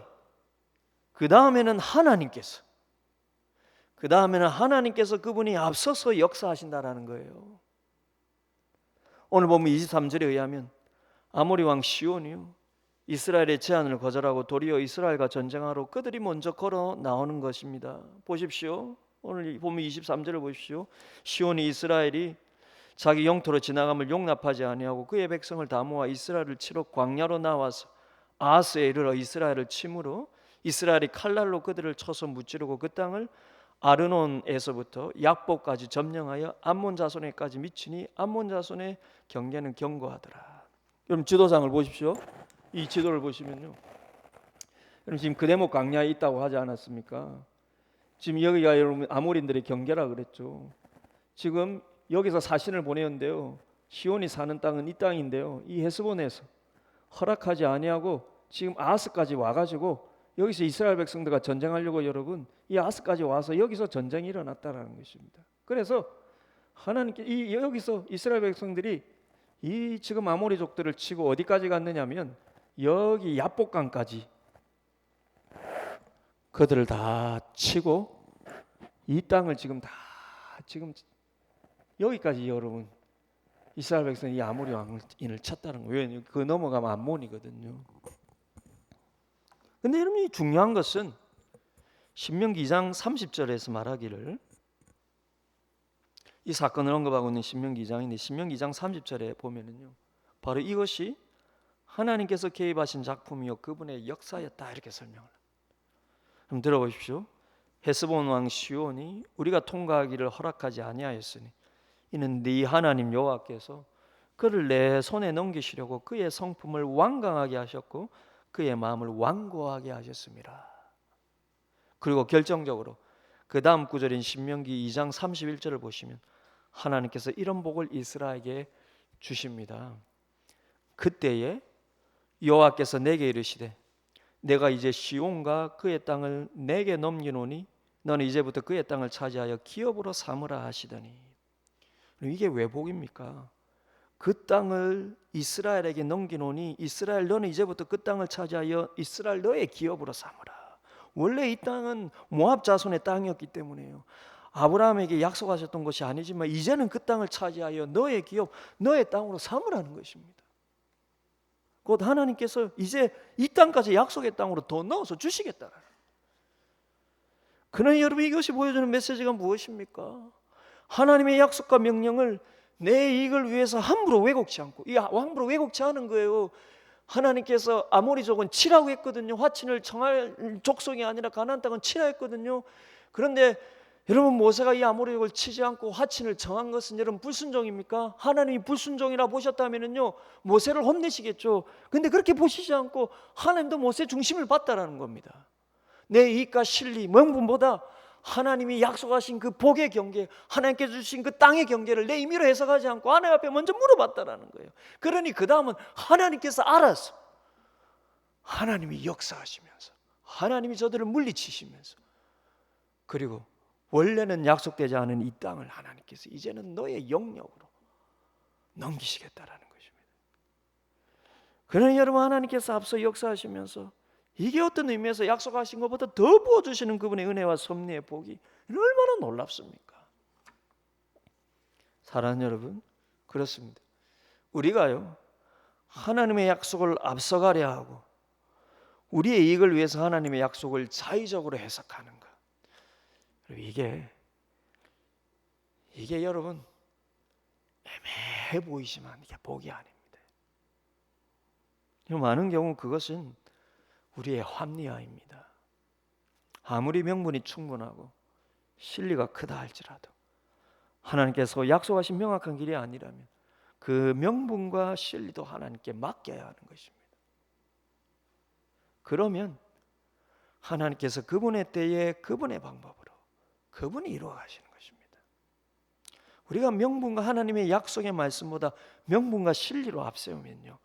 그 다음에는 하나님께서 그분이 앞서서 역사하신다라는 거예요. 오늘 보면 23절에 의하면 아모리 왕 시온이요 이스라엘의 제안을 거절하고 도리어 이스라엘과 전쟁하러 그들이 먼저 걸어 나오는 것입니다. 보십시오. 오늘 보면 23절을 보십시오. 시온이 이스라엘이 자기 영토로 지나감을 용납하지 아니하고 그의 백성을 다 모아 이스라엘을 치러 광야로 나와서 아하스에 이르러 이스라엘을 치므로 이스라엘이 칼날로 그들을 쳐서 무찌르고 그 땅을 아르논에서부터 약보까지 점령하여 암몬 자손에까지 미치니 암몬 자손의 경계는 견고하더라. 여러분 지도상을 보십시오. 이 지도를 보시면요, 여러분 지금 그네목 광야에 있다고 하지 않았습니까? 지금 여기가 여러분 아모린들의 경계라 그랬죠. 지금 여기서 사신을 보내는데요, 시온이 사는 땅은 이 땅인데요, 이 헤스본에서 허락하지 아니하고 지금 아하스까지 와가지고 여기서 이스라엘 백성들과 전쟁하려고 여러분 이 아하스까지 와서 여기서 전쟁이 일어났다라는 것입니다. 그래서 하나님께 여기서 이스라엘 백성들이 이 지금 아모리족들을 치고 어디까지 갔느냐면 여기 야복강까지 그들을 다 치고 이 땅을 지금 여기까지 여러분 이스라엘 백성이 이 아모리 왕인을 쳤다는 거예요. 왜? 그 넘어가면 암몬이거든요. 근데 여러분 중요한 것은 신명기 2장 30절에서 말하기를, 이 사건을 언급하고 있는 신명기 2장인데 신명기 2장 30절에 보면은요, 바로 이것이 하나님께서 개입하신 작품이요 그분의 역사였다 이렇게 설명을. 그럼 들어보십시오. 헤스본 왕 시온이 우리가 통과하기를 허락하지 아니하였으니 이는 네 하나님 여호와께서 그를 내 손에 넘기시려고 그의 성품을 완강하게 하셨고 그의 마음을 완고하게 하셨습니다. 그리고 결정적으로 그 다음 구절인 신명기 2장 31절을 보시면 하나님께서 이런 복을 이스라엘에게 주십니다. 그때에 여호와께서 내게 이르시되 내가 이제 시온과 그의 땅을 내게 넘기노니 너는 이제부터 그의 땅을 차지하여 기업으로 삼으라 하시더니. 이게 왜 복입니까? 그 땅을 이스라엘에게 넘기노니 이스라엘 너는 이제부터 그 땅을 차지하여 이스라엘 너의 기업으로 삼으라. 원래 이 땅은 모압 자손의 땅이었기 때문에요. 아브라함에게 약속하셨던 것이 아니지만 이제는 그 땅을 차지하여 너의 기업, 너의 땅으로 삼으라는 것입니다. 곧 하나님께서 이제 이 땅까지 약속의 땅으로 더 넣어서 주시겠다. 그러나 여러분 이것이 보여주는 메시지가 무엇입니까? 하나님의 약속과 명령을 내 이익을 위해서 함부로 왜곡치 않고, 함부로 왜곡치 않은 거예요. 하나님께서 아모리족은 치라고 했거든요. 화친을 청할 족속이 아니라 가나안 땅은 치라 했거든요. 그런데 여러분 모세가 이 아모리족을 치지 않고 화친을 정한 것은 여러분 불순종입니까? 하나님이 불순종이라 보셨다면요 모세를 혼내시겠죠. 근데 그렇게 보시지 않고 하나님도 모세 중심을 봤다라는 겁니다. 내 이익과 실리, 명분보다 하나님이 약속하신 그 복의 경계, 하나님께서 주신 그 땅의 경계를 내 임의로 해석하지 않고 하나님 앞에 먼저 물어봤다라는 거예요. 그러니 그 다음은 하나님께서 알아서 하나님이 역사하시면서 하나님이 저들을 물리치시면서 그리고 원래는 약속되지 않은 이 땅을 하나님께서 이제는 너의 영역으로 넘기시겠다라는 것입니다. 그러니 여러분 하나님께서 앞서 역사하시면서 이게 어떤 의미에서 약속하신 것보다 더 부어주시는 그분의 은혜와 섭리의 복이 얼마나 놀랍습니까? 사랑하는 여러분, 그렇습니다. 우리가요 하나님의 약속을 앞서가려 하고 우리의 이익을 위해서 하나님의 약속을 자의적으로 해석하는 것, 이게 여러분 애매해 보이지만 이게 복이 아닙니다. 많은 경우 그것은 우리의 합리화입니다. 아무리 명분이 충분하고 실리가 크다 할지라도 하나님께서 약속하신 명확한 길이 아니라면 그 명분과 실리도 하나님께 맡겨야 하는 것입니다. 그러면 하나님께서 그분의 때에 그분의 방법으로 그분이 이루어 가시는 것입니다. 우리가 명분과 하나님의 약속의 말씀보다 명분과 실리로 앞세우면요,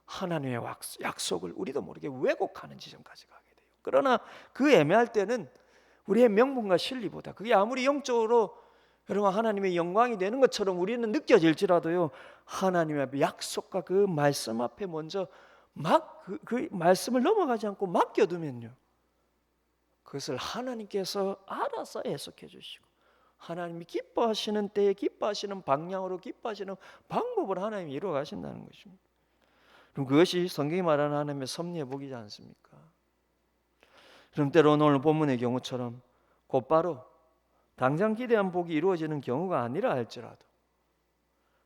하나님의 약속을 우리도 모르게 왜곡하는 지점까지 가게 돼요. 그러나 그 애매할 때는 우리의 명분과 실리보다, 그게 아무리 영적으로 여러분 하나님의 영광이 되는 것처럼 우리는 느껴질지라도요, 하나님의 약속과 그 말씀 앞에 먼저 그 말씀을 넘어가지 않고 맡겨두면요, 그것을 하나님께서 알아서 해석해 주시고 하나님이 기뻐하시는 때에 기뻐하시는 방향으로 기뻐하시는 방법을 하나님이 이루어 가신다는 것입니다. 그럼 그것이 성경이 말하는 하나님의 섭리의 복이지 않습니까? 그럼 때로는 오늘 본문의 경우처럼 곧바로 당장 기대한 복이 이루어지는 경우가 아니라 할지라도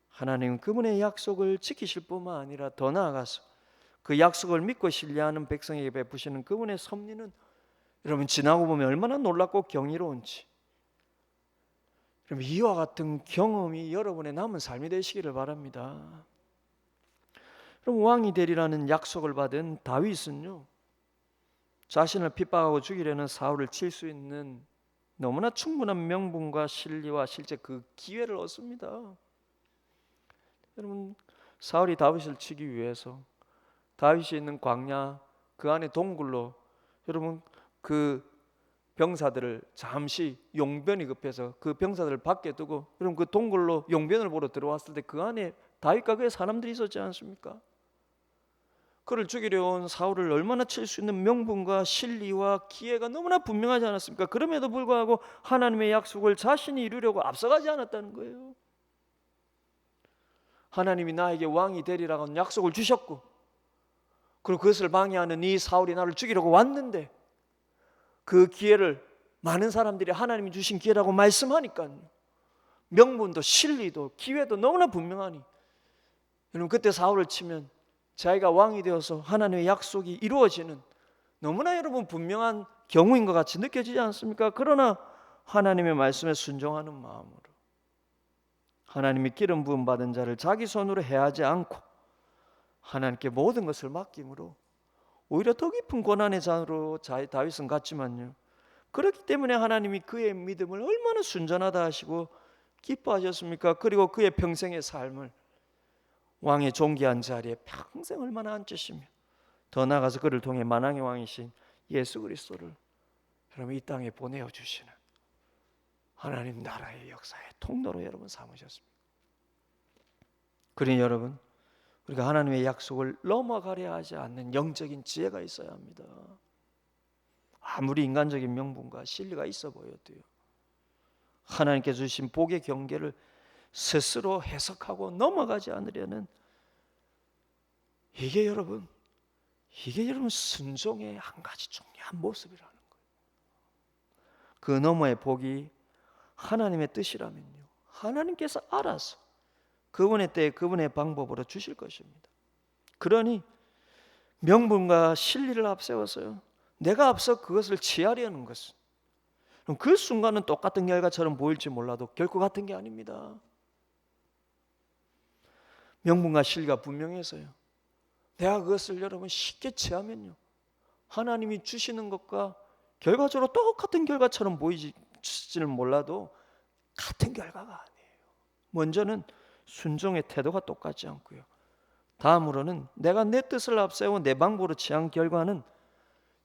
하나님은 그분의 약속을 지키실 뿐만 아니라 더 나아가서 그 약속을 믿고 신뢰하는 백성에게 베푸시는 그분의 섭리는 여러분 지나고 보면 얼마나 놀랍고 경이로운지, 여러분 이와 같은 경험이 여러분의 남은 삶이 되시기를 바랍니다. 그럼 왕이 되리라는 약속을 받은 다윗은요, 자신을 핍박하고 죽이려는 사울을 칠 수 있는 너무나 충분한 명분과 실리와 실제 그 기회를 얻습니다. 여러분 사울이 다윗을 치기 위해서 다윗이 있는 광야 그 안에 동굴로 여러분 그 병사들을 잠시 용변이 급해서 그 병사들을 밖에 두고 여러분 그 동굴로 용변을 보러 들어왔을 때 그 안에 다윗과 그의 사람들이 있었지 않습니까? 그를 죽이려 온 사울을 얼마나 칠 수 있는 명분과 실리와 기회가 너무나 분명하지 않았습니까? 그럼에도 불구하고 하나님의 약속을 자신이 이루려고 앞서가지 않았다는 거예요. 하나님이 나에게 왕이 되리라고 하는 약속을 주셨고, 그리고 그것을 방해하는 이 사울이 나를 죽이려고 왔는데 그 기회를 많은 사람들이 하나님이 주신 기회라고 말씀하니까요, 명분도 실리도 기회도 너무나 분명하니 여러분 그때 사울을 치면 자기가 왕이 되어서 하나님의 약속이 이루어지는 너무나 여러분 분명한 경우인 것 같이 느껴지지 않습니까? 그러나 하나님의 말씀에 순종하는 마음으로 하나님이 기름 부음 받은 자를 자기 손으로 해하지 않고 하나님께 모든 것을 맡김으로 오히려 더 깊은 고난의 잔으로 다윗은 갔지만요, 그렇기 때문에 하나님이 그의 믿음을 얼마나 순전하다 하시고 기뻐하셨습니까? 그리고 그의 평생의 삶을 왕의 존귀한 자리에 평생 얼마나 앉으시며 더 나아가서 그를 통해 만왕의 왕이신 예수 그리스도를 여러분 이 땅에 보내어 주시는 하나님 나라의 역사의 통로로 여러분 삼으셨습니다. 그러니 여러분 우리가 하나님의 약속을 넘어가려 하지 않는 영적인 지혜가 있어야 합니다. 아무리 인간적인 명분과 실리가 있어 보여도요, 하나님께 주신 복의 경계를 스스로 해석하고 넘어가지 않으려는 이게 여러분 순종의 한 가지 중요한 모습이라는 거예요. 그 너머의 복이 하나님의 뜻이라면요, 하나님께서 알아서 그분의 때에 그분의 방법으로 주실 것입니다. 그러니 명분과 실리를 앞세워서요, 내가 앞서 그것을 취하려는 것은 그 순간은 똑같은 결과처럼 보일지 몰라도 결코 같은 게 아닙니다. 명분과 실리가 분명해서요, 내가 그것을 여러분 쉽게 취하면요, 하나님이 주시는 것과 결과적으로 똑같은 결과처럼 보이지는 몰라도 같은 결과가 아니에요. 먼저는 순종의 태도가 똑같지 않고요, 다음으로는 내가 내 뜻을 앞세워 내 방법으로 취한 결과는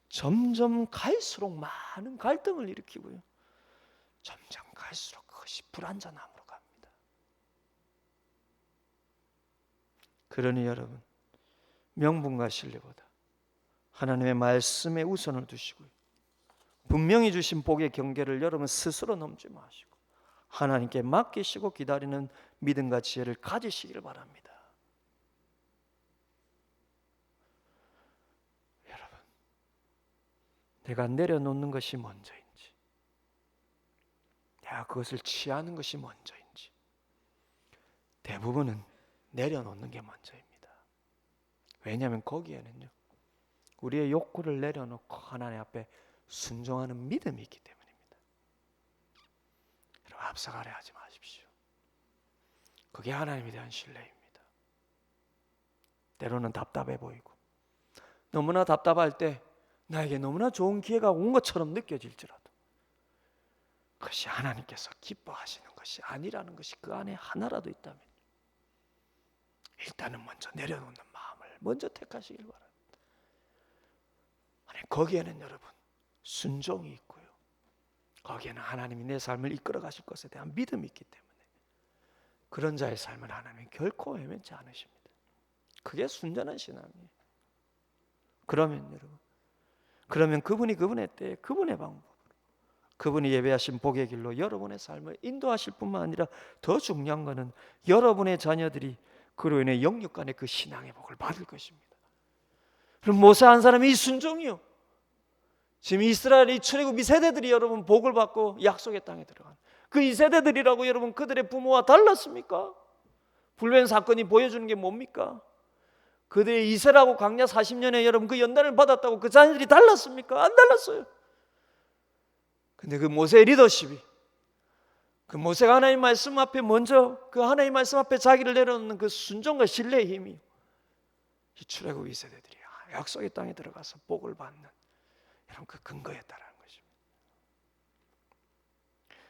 점점 갈수록 많은 갈등을 일으키고요, 점점 갈수록 그것이 불완전함으로 갑니다. 그러니 여러분 명분과 실리보다 하나님의 말씀에 우선을 두시고요, 분명히 주신 복의 경계를 여러분 스스로 넘지 마시고 하나님께 맡기시고 기다리는 믿음과 지혜를 가지시기를 바랍니다. 여러분, 내가 내려놓는 것이 먼저인지 내가 그것을 취하는 것이 먼저인지 대부분은 내려놓는 게 먼저입니다. 왜냐하면 거기에는요, 우리의 욕구를 내려놓고 하나님 앞에 순종하는 믿음이 있기 때문입니다. 여러분, 앞서가려 하지 마십시오. 그게 하나님에 대한 신뢰입니다. 때로는 답답해 보이고, 너무나 답답할 때 나에게 너무나 좋은 기회가 온 것처럼 느껴질지라도 그것이 하나님께서 기뻐하시는 것이 아니라는 것이 그 안에 하나라도 있다면 일단은 먼저 내려놓는 마음을 먼저 택하시길 바랍니다. 아니, 거기에는 여러분 순종이 있고요, 거기에는 하나님이 내 삶을 이끌어 가실 것에 대한 믿음이 있기 때문에 그런 자의 삶을 하나님은 결코 헤매지 않으십니다. 그게 순전한 신앙이에요. 그러면 그분이 그분의 때에 그분의 방법으로, 그분이 예배하신 복의 길로 여러분의 삶을 인도하실 뿐만 아니라 더 중요한 것은 여러분의 자녀들이 그로 인해 영육 간의 그 신앙의 복을 받을 것입니다. 그럼 모세 한 사람이 이 순종이요, 지금 이스라엘의 출애굽 이 세대들이 여러분 복을 받고 약속의 땅에 들어간 그 이 세대들이라고 여러분 그들의 부모와 달랐습니까? 불변 사건이 보여주는 게 뭡니까? 그들의 이세라고 광야 40년에 여러분 그 연단을 받았다고 그 자녀들이 달랐습니까? 안 달랐어요. 근데 그 모세의 리더십이, 그 모세가 하나님 말씀 앞에 먼저 그 하나님 말씀 앞에 자기를 내려놓는 그 순종과 신뢰의 힘이 이 출애굽 2세대들이 약속의 땅에 들어가서 복을 받는 이런 그 근거였다라는 것입니다.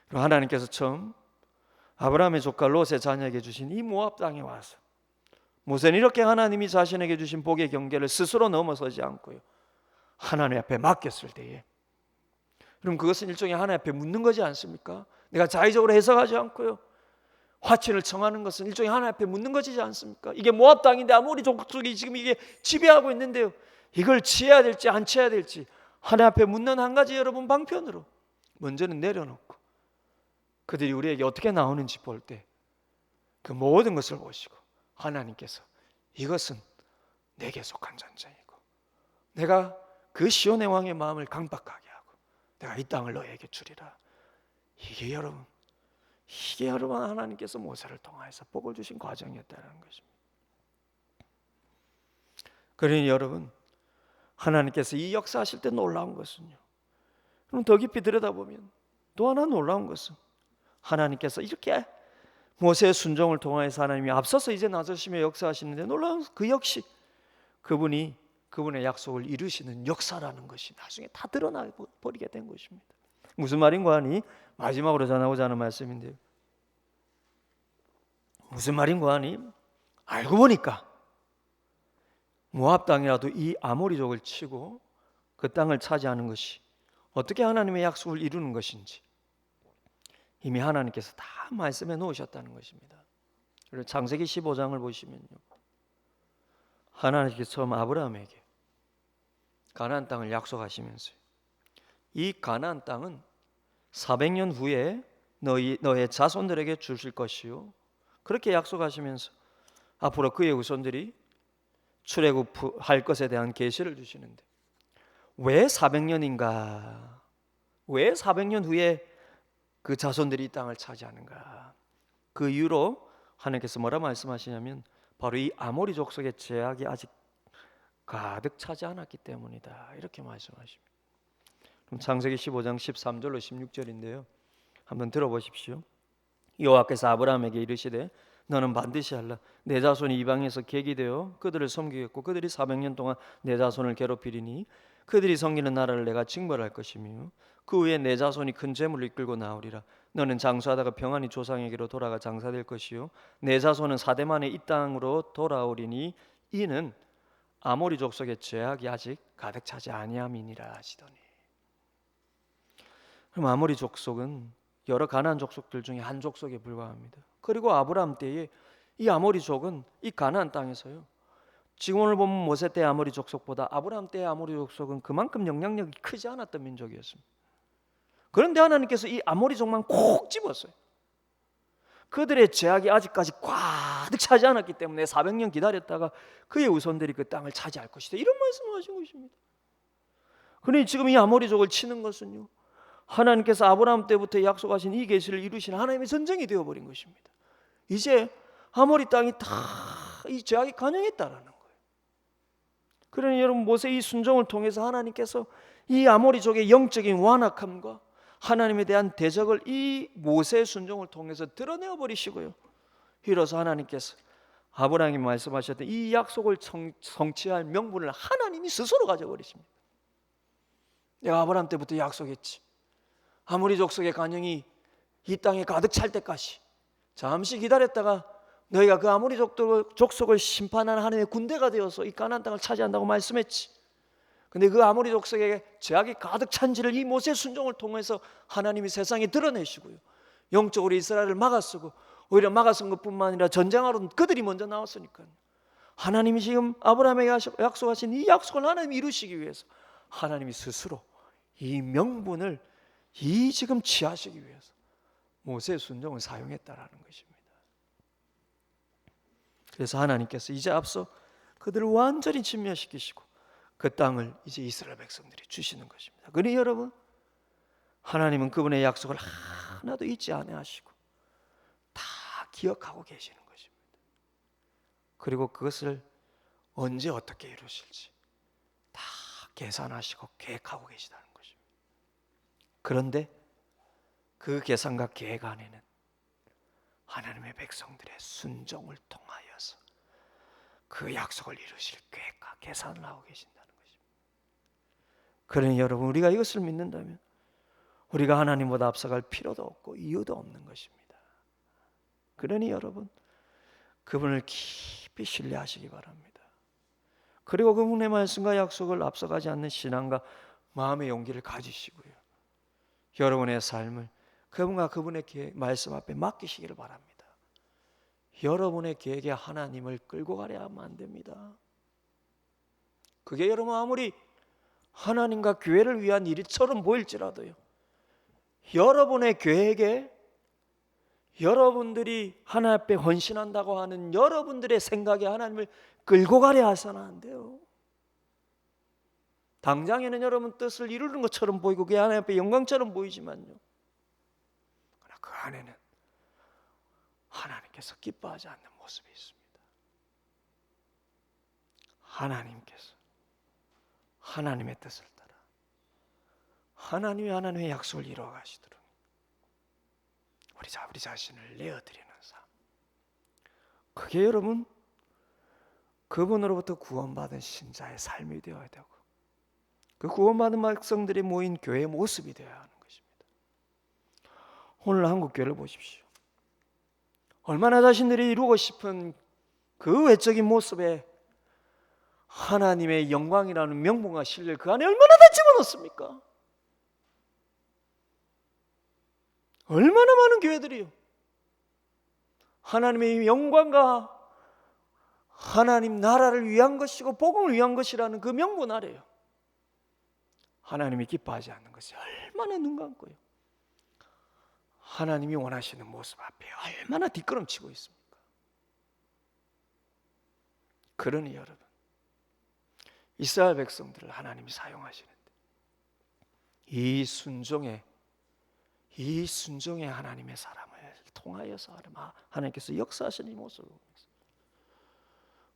그리고 하나님께서 처음 아브라함의 조카 롯의 자녀에게 주신 이 모압 땅에 와서 모세는 이렇게 하나님이 자신에게 주신 복의 경계를 스스로 넘어서지 않고요, 하나님 앞에 맡겼을 때에, 그럼 그것은 일종의 하나님 앞에 묻는 거지 않습니까? 내가 자의적으로 해석하지 않고요, 화친을 청하는 것은 일종의 하나님 앞에 묻는 것이지 않습니까? 이게 모압 땅인데 아모리 족속이 지금 이게 지배하고 있는데요, 이걸 취해야 될지 안 취해야 될지 하나님 앞에 묻는 한 가지 여러분 방편으로 먼저는 내려놓고 그들이 우리에게 어떻게 나오는지 볼 때 그 모든 것을 보시고 하나님께서 이것은 내게 속한 전쟁이고 내가 그 시온의 왕의 마음을 강박하게 하고 내가 이 땅을 너에게 주리라. 이게 여러분 하나님께서 모세를 통하여서 복을 주신 과정이었다는 것입니다. 그러니 여러분, 하나님께서 이 역사하실 때 놀라운 것은요, 그럼 더 깊이 들여다보면 또 하나 놀라운 것은 하나님께서 이렇게 모세의 순종을 통하여서 하나님이 앞서서 이제 나서시며 역사하시는데 놀라운 그 역시 그분이 그분의 약속을 이루시는 역사라는 것이 나중에 다 드러나 버리게 된 것입니다. 무슨 말인가 하니 마지막으로 전하고자 하는 말씀인데요, 무슨 말인가 하니 알고 보니까 모압 땅이라도 이 아모리족을 치고 그 땅을 차지하는 것이 어떻게 하나님의 약속을 이루는 것인지 이미 하나님께서 다 말씀해 놓으셨다는 것입니다. 그리고 창세기 15장을 보시면요, 하나님께서 처음 아브라함에게 가나안 땅을 약속하시면서 이 가나안 땅은 400년 후에 너의 자손들에게 주실 것이요, 그렇게 약속하시면서 앞으로 그의 후손들이 출애굽할 것에 대한 계시를 주시는데 왜 400년인가? 왜 400년 후에 그 자손들이 이 땅을 차지하는가? 그 이유로 하나님께서 뭐라 말씀하시냐면 바로 이 아모리 족속의 죄악이 아직 가득 차지 않았기 때문이다, 이렇게 말씀하십니다. 그럼 창세기 15장 13절로 16절인데요, 한번 들어보십시오. 여호와께서 아브라함에게 이르시되 너는 반드시 알라. 내 자손이 이방에서 객이 되어 그들을 섬기겠고 그들이 400년 동안 내 자손을 괴롭히리니 그들이 섬기는 나라를 내가 징벌할 것이며 그 후에 내 자손이 큰 재물을 이끌고 나오리라. 너는 장수하다가 평안히 조상에게로 돌아가 장사될 것이요 내 자손은 4대 만에 이 땅으로 돌아오리니 이는 아모리 족속의 죄악이 아직 가득 차지 아니함이니라 하시더니, 그럼 아모리 족속은 여러 가나안 족속들 중에 한 족속에 불과합니다. 그리고 아브라함 때에 이 아모리족은 이 가나안 땅에서요, 지금 오늘 보면 모세 때 아모리 족속보다 아브라함 때의 아모리 족속은 그만큼 영향력이 크지 않았던 민족이었습니다. 그런데 하나님께서 이 아모리족만 콕 집었어요. 그들의 죄악이 아직까지 가득 차지 않았기 때문에 400년 기다렸다가 그의 후손들이 그 땅을 차지할 것이다, 이런 말씀을 하신 것입니다. 그러니 지금 이 아모리족을 치는 것은요, 하나님께서 아브라함 때부터 약속하신 이 계시를 이루신 하나님의 전쟁이 되어버린 것입니다. 이제 아모리 땅이 다 이 죄악이 관영했다라는 거예요. 그러니 여러분, 모세의 이 순종을 통해서 하나님께서 이 아모리족의 영적인 완악함과 하나님에 대한 대적을 이 모세의 순종을 통해서 드러내어 버리시고요, 이로써 하나님께서 아브라함이 말씀하셨던 이 약속을 성취할 명분을 하나님이 스스로 가져버리십니다. 내가 아브라함 때부터 약속했지, 아모리 족속의 간영이 이 땅에 가득 찰 때까지 잠시 기다렸다가 너희가 그 아모리 족속을 심판하는 하나님의 군대가 되어서 이 가나안 땅을 차지한다고 말씀했지. 근데 그 아모리 족속에게 죄악이 가득 찬지를 이 모세 순종을 통해서 하나님이 세상에 드러내시고요, 영적으로 이스라엘을 막아서고, 오히려 막아선 것뿐만 아니라 전쟁하러 그들이 먼저 나왔으니까요. 하나님이 지금 아브라함에게 약속하신 이 약속을 하나님이 이루시기 위해서 하나님이 스스로 이 명분을 이 지금 취하시기 위해서 모세의 순종을 사용했다라는 것입니다. 그래서 하나님께서 이제 앞서 그들을 완전히 진멸시키시고 그 땅을 이제 이스라엘 백성들이 주시는 것입니다. 그러니 여러분, 하나님은 그분의 약속을 하나도 잊지 아니하시고 다 기억하고 계시는 것입니다. 그리고 그것을 언제 어떻게 이루실지 다 계산하시고 계획하고 계시다는 것입니다. 그런데 그 계산과 계획 안에는 하나님의 백성들의 순종을 통하여서 그 약속을 이루실 계획과 계산을 하고 계신다는 것입니다. 그러니 여러분, 우리가 이것을 믿는다면 우리가 하나님보다 앞서갈 필요도 없고 이유도 없는 것입니다. 그러니 여러분, 그분을 깊이 신뢰하시기 바랍니다. 그리고 그분의 말씀과 약속을 앞서가지 않는 신앙과 마음의 용기를 가지시고요, 여러분의 삶을 그분과 그분의 말씀 앞에 맡기시기를 바랍니다. 여러분의 계획에 하나님을 끌고 가려 하면 안 됩니다. 그게 여러분 아무리 하나님과 교회를 위한 일처럼 보일지라도요, 여러분의 계획에 여러분들이 하나님 앞에 헌신한다고 하는 여러분들의 생각에 하나님을 끌고 가려 하서는 안 돼요. 당장에는 여러분 뜻을 이루는 것처럼 보이고 그게 하나님 앞에 영광처럼 보이지만요, 그러나 그 안에는 하나님께서 기뻐하지 않는 모습이 있습니다. 하나님께서 하나님의 뜻을 따라 하나님의 약속을 이루어 가시도록 우리 자신을 내어드리는 삶, 그게 여러분 그분으로부터 구원받은 신자의 삶이 되어야 되고, 그 구원받은 백성들이 모인 교회의 모습이 되어야 하는 것입니다. 오늘 한국교회를 보십시오. 얼마나 자신들이 이루고 싶은 그 외적인 모습에 하나님의 영광이라는 명분과 신뢰를 그 안에 얼마나 다 집어넣습니까? 얼마나 많은 교회들이요, 하나님의 영광과 하나님 나라를 위한 것이고 복음을 위한 것이라는 그 명분 아래요, 하나님이 기뻐하지 않는 것이 얼마나 눈 감고요, 하나님이 원하시는 모습 앞에 얼마나 뒷걸음치고 있습니까? 그러니 여러분, 이스라엘 백성들을 하나님이 사용하시는데 이 순종의 하나님의 사람을 통하여서 하나님께서 역사하시는 이 모습을 보면서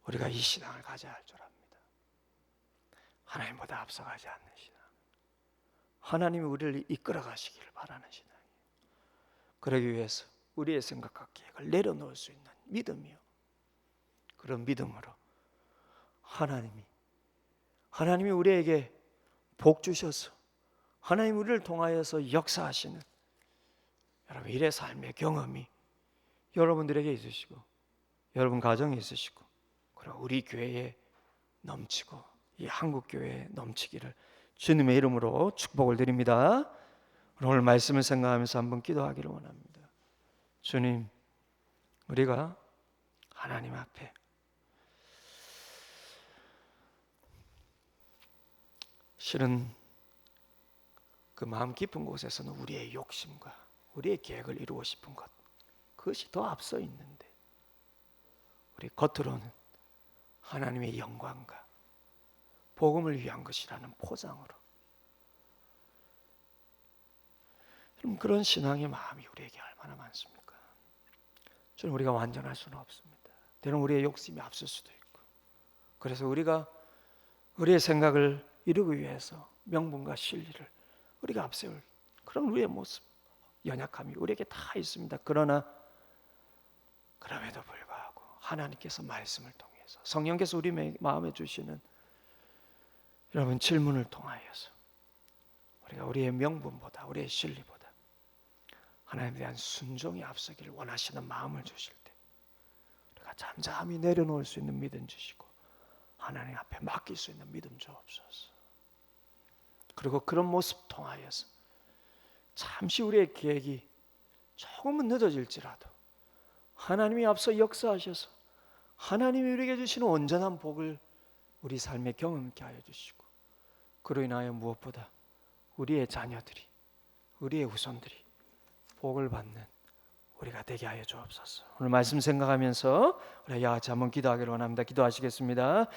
우리가 이 신앙을 가져야 할 줄 압니다. 하나님보다 앞서가지 않는 신앙, 하나님이 우리를 이끌어 가시기를 바라는 신앙이에요. 그러기 위해서 우리의 생각과 계획을 내려놓을 수 있는 믿음이요, 그런 믿음으로 하나님이 우리에게 복 주셔서 하나님 우리를 통하여서 역사하시는 여러분 일의 삶의 경험이 여러분들에게 있으시고 여러분 가정에 있으시고 그리고 우리 교회에 넘치고 이 한국교회에 넘치기를 주님의 이름으로 축복을 드립니다. 오늘 말씀을 생각하면서 한번 기도하기를 원합니다. 주님, 우리가 하나님 앞에 실은 그 마음 깊은 곳에서는 우리의 욕심과 우리의 계획을 이루고 싶은 것, 그것이 더 앞서 있는데 우리 겉으로는 하나님의 영광과 복음을 위한 것이라는 포장으로, 그럼 그런 신앙의 마음이 우리에게 얼마나 많습니까? 저는 우리가 완전할 수는 없습니다. 때로는 우리의 욕심이 앞설 수도 있고, 그래서 우리가 우리의 생각을 이루기 위해서 명분과 진리를 우리가 앞세울 그런 우리의 모습, 연약함이 우리에게 다 있습니다. 그러나 그럼에도 불구하고 하나님께서 말씀을 통해서 성령께서 우리 마음에 주시는 여러분 질문을 통하여서 우리가 우리의 명분보다 우리의 진리보다 하나님에 대한 순종이 앞서기를 원하시는 마음을 주실 때 우리가 잠잠히 내려놓을 수 있는 믿음 주시고 하나님 앞에 맡길 수 있는 믿음 주옵소서. 그리고 그런 모습 통하여서 잠시 우리의 계획이 조금은 늦어질지라도 하나님이 앞서 역사하셔서 하나님이 우리에게 주시는 온전한 복을 우리 삶에 경험케 하여 주시고 그로 인하여 무엇보다 우리의 자녀들이 우리의 후손들이 복을 받는 우리가 되게 하여 주옵소서. 오늘 말씀 생각하면서 우리 야같이 한번 기도하기를 원합니다. 기도하시겠습니다.